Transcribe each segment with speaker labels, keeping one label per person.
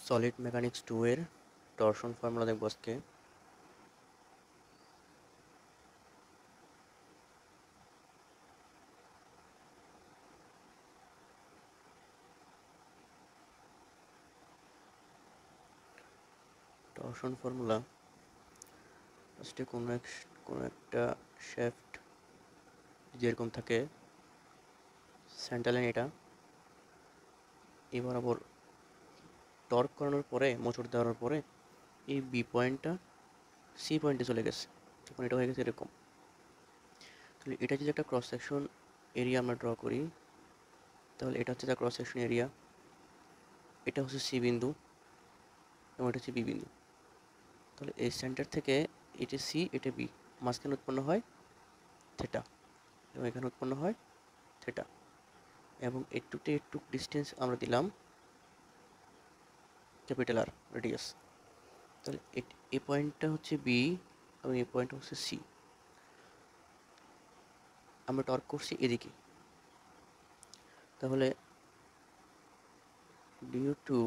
Speaker 1: Solid mechanics 2 এর torsion formula দেখব আজকে। টরশন ফর্মুলা ফার্স্টে কোনো একটা শ্যাফট যেরকম থাকে, সেন্টার লাইন এটা, এই বরাবর টর্ক করানোর পরে, মোচড় দেওয়ার পরে এই বি পয়েন্টটা সি পয়েন্টে চলে গেছে, তখন এটা হয়ে গেছে এরকম। তাহলে এটা যদি একটা ক্রস সেকশন এরিয়া আমরা ড্র করি, তাহলে এটা হচ্ছে তার ক্রস সেকশন এরিয়া, এটা হচ্ছে সি বিন্দু এবং এটা হচ্ছে বি বিন্দু। তাহলে এই সেন্টার থেকে এটা সি, এটা বি, মাঝখানে উৎপন্ন হয় থেটা এবং এখানে উৎপন্ন হয় থেটা, এবং একটুতে একটু ডিস্টেন্স আমরা দিলাম ক্যাপিটাল আর রেডিয়াস। তাহলে এই পয়েন্টটা হচ্ছে বি এবং এই পয়েন্টটা হচ্ছে সি। আমরা টর্ক করছি এদিকে, তাহলে due to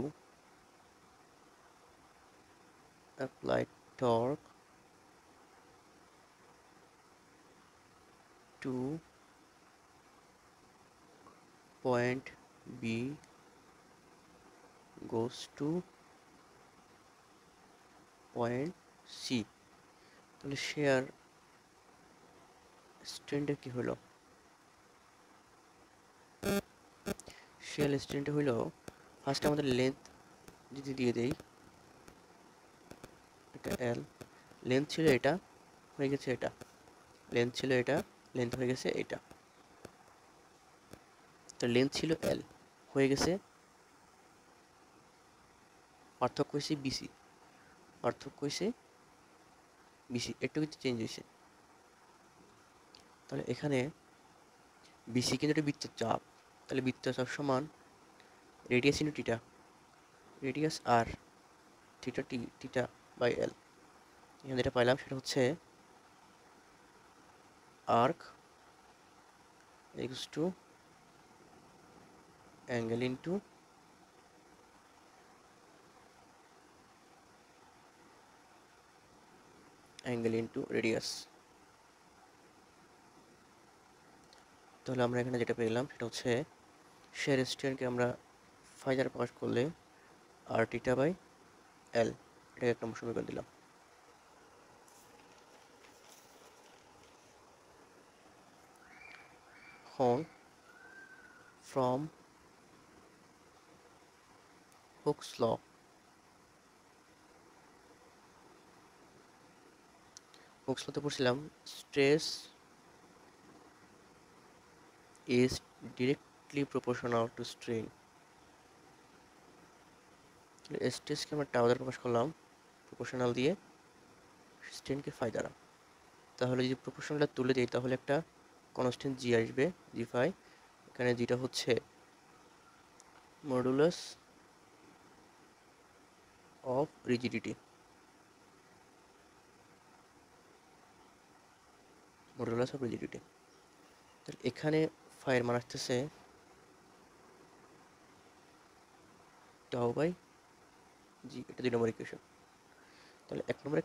Speaker 1: applied torque to point B goes to point C. তাহলে শেয়ার স্ট্রেন্থের কি হলো? শেয়ার স্ট্রেন্থ হলো, ফার্স্ট আমাদের লেন্থ যদি দিয়ে দেই, এটা এল, লেন্থ ছিল এটা, হয়ে গেছে এটা, লেন্থ ছিল এটা, লেন্থ হয়ে গেছে এটা। তো লেন্থ ছিল এল, হয়ে গেছে, পার্থক্য হয়েছে বিসি, পার্থক্য হয়েছে বিসি, একটু কিছু চেঞ্জ হয়েছে। তাহলে এখানে বিসি কিন্তু একটা বৃত্তের চাপ, তাহলে বৃত্তের চাপ সমান radius into theta, radius R theta টি, টিটা বাই এল। এখানে যেটা পাইলাম সেটা হচ্ছে arc equals to angle into radius। তাহলে আমরা এখানে যেটা পেলাম সেটা হচ্ছে শেয়ার স্ট্রেনকে আমরা ফাই দ্বারা প্রকাশ করলে আর টিটা বাই এল, এটাকে এক নম্বর সমীকরণ দিলাম। এখন ফ্রম হুকস ল, হুকস লতে পড়ছিলাম stress is directly proportional to strain. তাহলে স্ট্রেসকে আমরা টাও দ্বারা প্রকাশ করলাম প্রপোর্শনাল দিয়ে, স্ট্রেনকে ফাই দ্বারা। তাহলে যদি প্রপোর্শনালটা তুলে দিই তাহলে একটা কনস্ট্যান্ট জি আসবে, জি ফাই। এখানে যেটা হচ্ছে modulus of rigidity, modulus of rigidity. তাহলে এখানে ফাইয়ের মান আসতেছে টাও বাই জি, এটা 2 নম্বর ইকুয়েশন। তাহলে 1 নম্বরে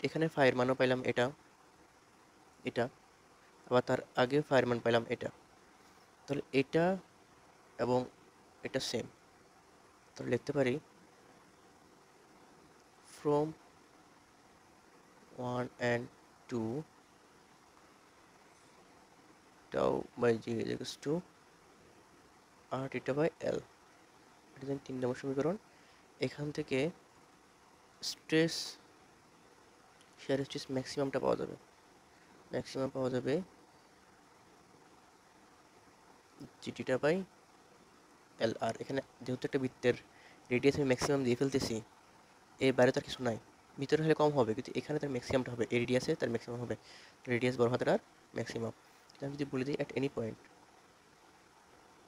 Speaker 1: এখানে ফাইয়ের মানও পাইলাম এটা, এটা, আবার তার আগে ফাইয়ের মান পাইলাম এটা। তাহলে এটা এবং এটা সেম, তাহলে লিখতে পারি from 1 and 2 tau by G is equals to R theta by এল। এটা দেন 3 নম্বর সমীকরণ। এখান থেকে স্ট্রেস, শেয়ার স্ট্রেস ম্যাক্সিমামটা পাওয়া যাবে, ম্যাক্সিমাম পাওয়া যাবে জিটিটা বাই এল। আর এখানে যেহেতু একটা বৃত্তের রেডিয়াস আমি ম্যাক্সিমাম দিয়ে ফেলতেছি, এর বাইরে তার কিছু নাই, ভিতরে হলে কম হবে কিন্তু এখানে তার ম্যাক্সিমামটা হবে, এই রেডিয়াসে তার ম্যাক্সিমাম হবে, রেডিয়াস বড় হাতের আর ম্যাক্সিমাম। আমি যদি বলে দিই at any point,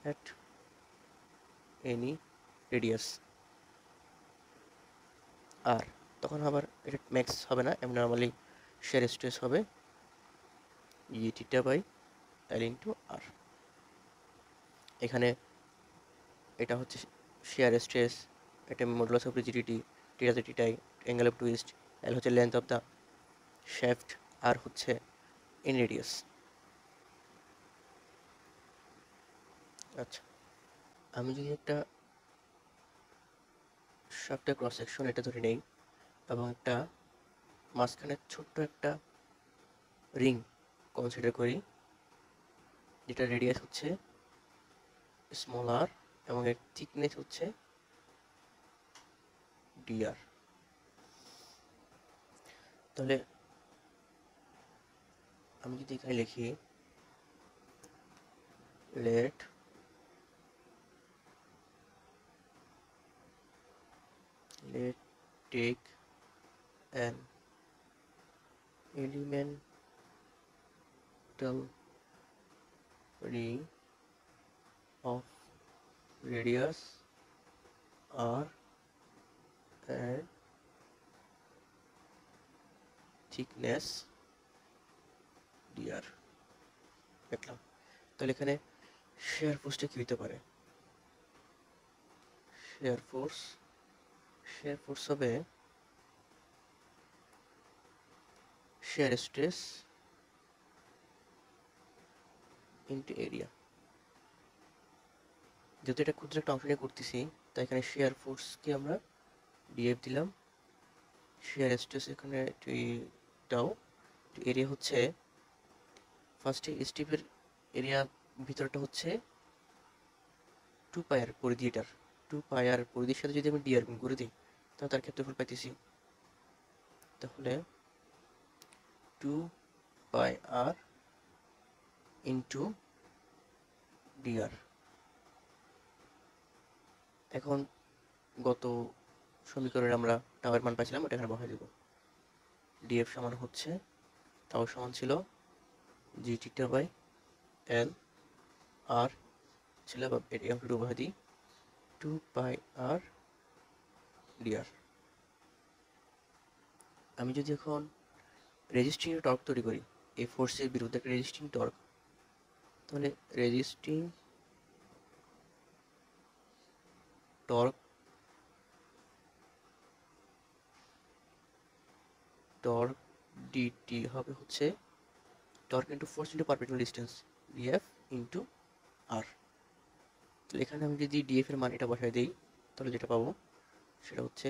Speaker 1: at any radius R, তখন আবার এটা ম্যাক্স হবে না, এমনি নর্মালি শেয়ার স্ট্রেস হবে ই টিটা বাই এল ইন্টু আর। এখানে এটা হচ্ছে শেয়ার স্ট্রেস, এটা মডুলাস অফ রিজিডিটি, টি আছে টি টাই, অ্যাঙ্গেল অফ টুইস্ট, এল হচ্ছে লেন্থ অফ দ্য শ্যাফট, আর হচ্ছে ইন রেডিয়াস। আচ্ছা, আমি যদি একটা শ্যাফটের ক্রস সেকশন এটা ধরে নেই এবং একটা মাঝখানে ছোট্ট একটা রিং কনসিডার করি, যেটা রেডিয়াস হচ্ছে স্মল আর এবং এর থিকনেস হচ্ছে ডিআর। তাহলে আমি যদি এখানে লিখি let take an elemental ring of radius r and thickness dr লিখলাম। তাহলে এখানে শেয়ার ফোর্সটা কি হতে পারে? শেয়ার ফোর্স হবে শেয়ার স্ট্রেস ইনটু এরিয়া। যেহেতু এটা ক্ষুদ্র একটা অংশ নিয়ে করতেছি, তাই এখানে শেয়ার ফোর্সকে আমরা ডিএফ দিলাম, শেয়ার স্ট্রেস এখানে টাও, এরিয়া হচ্ছে ফার্স্টে স্টিপের এরিয়া ভিতরটা হচ্ছে 2 পাই আর পরিধি, এটার 2 পাই আর পরিধির সাথে যদি আমি ডিআর গুণ করে দিই তাহলে তার ক্ষেত্রফল পাইতেছি। তাহলে 2 পাই আর ইন্টু ডিআর। এখন গত সমীকরণে আমরা টাওয়ার মান পাইছিলাম, ওটা এখানে বসাই দেব। ডিএফ সমান হচ্ছে, টাও সমান ছিল জি টিটা বাই এল, আর ছিল এরিয়া অংশটুকু বসাই দিই 2 পাই আর ডিআর। আমি যদি এখন রেজিস্টিং টর্ক তৈরি করি, এই ফোর্সের বিরুদ্ধে একটা রেজিস্টিং টর্ক, তাহলে রেজিস্টিং টর্ক ডিটি হবে হচ্ছে torque into force into perpetual distance DF into R. তো এখানে আমি যদি ডিএফ এর মান এটা বসাই দিই তাহলে যেটা পাবো সেটা হচ্ছে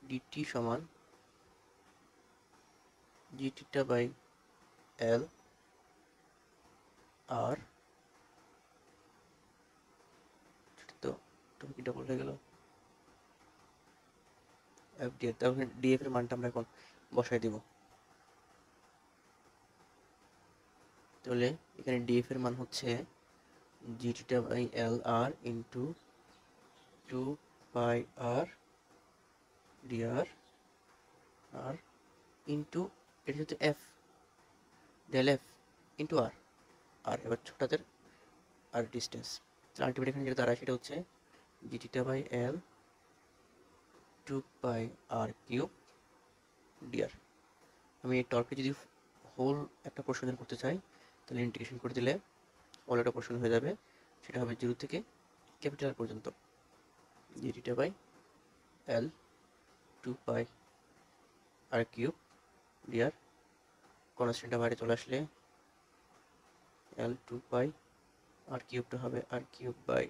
Speaker 1: ডিটি সমান জি টিটা বাই এল আর, তো কি ডবল হয়ে গেল এফ ডিএফ। তাহলে ডিএফ এর মানটা আমরা এখন বসাই দিব। তাহলে এখানে ডিএফ এর মান হচ্ছে G theta by L R into 2 pi R DR R into এটা হচ্ছে F del F into R, আর এবার ছোটাদের আর ডিস্টেন্স। আলটিমেট এখানে যেটা দাঁড়ায় সেটা হচ্ছে G theta by L 2 pi R cube DR. আমি এই টর্কে যদি হোল একটা পোর্শন করতে চাই তাহলে ইন্টিগ্রেশন করে দিলে হোল একটা পোর্শন হয়ে যাবে, সেটা হবে 0 থেকে ক্যাপিটাল আর পর্যন্ত G theta by L 2 pi R cube DR. কনস্ট্যান্টটা বাইরে চলে আসলে এল 2 পাই আর কিউবটা হবে R cube by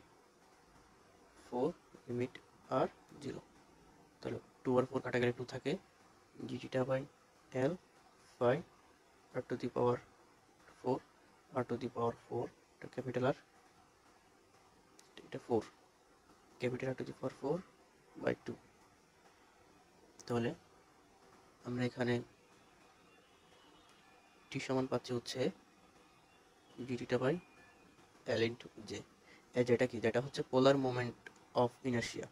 Speaker 1: 4 limit R 0। তাহলে 2 আর 4 কাটা গেলে 2 থাকে, G theta by L 5 R to the power 4 R to the power 4, এটা ক্যাপিটাল আর, এটা 4 capital R to the power 4 by 2। তাহলে আমরা এখানে টি সমান পাচ্ছি হচ্ছে G theta by L into J. যেটা কি, যেটা হচ্ছে পোলার মোমেন্ট অফ ইনার্শিয়া।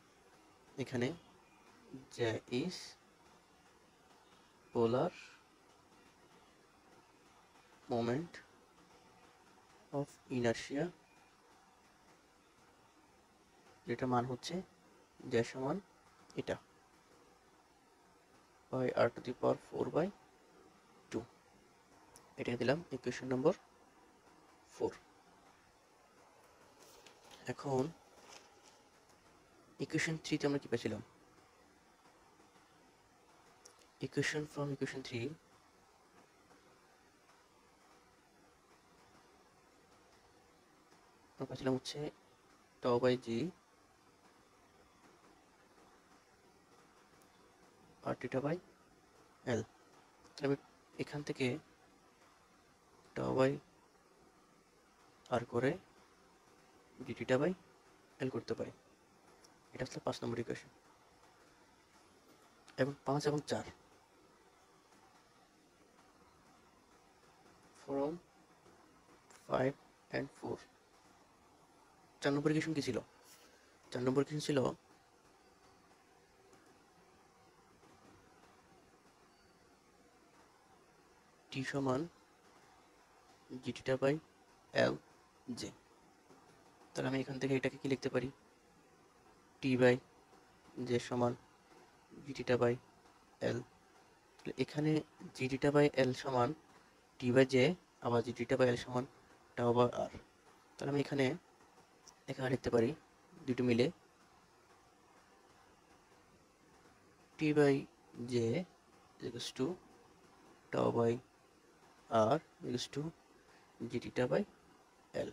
Speaker 1: এখানে J is polar moment of inertia, যেটা মান হচ্ছে জে সমান এটা by R to the power 4 by 2। এটা দিলাম ইকুয়েশন নম্বর 4। এখন ইকুয়েশন 3 আমরা কি পেয়েছিলাম? ইকুয়েশন ফ্রম ইকুয়েশন 3 আমরা পেয়েছিলাম হচ্ছে tau by G R theta by L. তাহলে আমি এখান থেকে টাও বাই আর করে ডি থিটা বাই এল করতে পারি। এটা হচ্ছে 5 নম্বর ইকুয়েশন। এবং 5 এবং 4 ফ্রম 5 and 4। 4 নম্বর ইকুয়েশন কি ছিল? 4 নম্বর ইকুয়েশন ছিল টি সমান জি থিটা বাই এল জে। তাহলে আমি এখান থেকে এটাকে কি লিখতে পারি? টি বাই জে সমান জি থিটা বাই এল। তাহলে এখানে জি থিটা বাই এল সমান টি বাই জে, আবার জি থিটা বাই এল সমান টাও বাই আর। তাহলে আমি এখানে লিখতে পারি দুটো মিলে T by J equals to tau by R equals to G theta by L.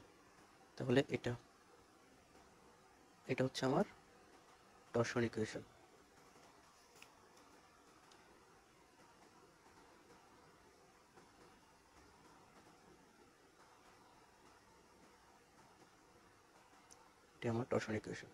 Speaker 1: তাহলে এটা হচ্ছে আমার টরশন ইকুয়েশন। এটা আমার টরশন ইকুয়েশন।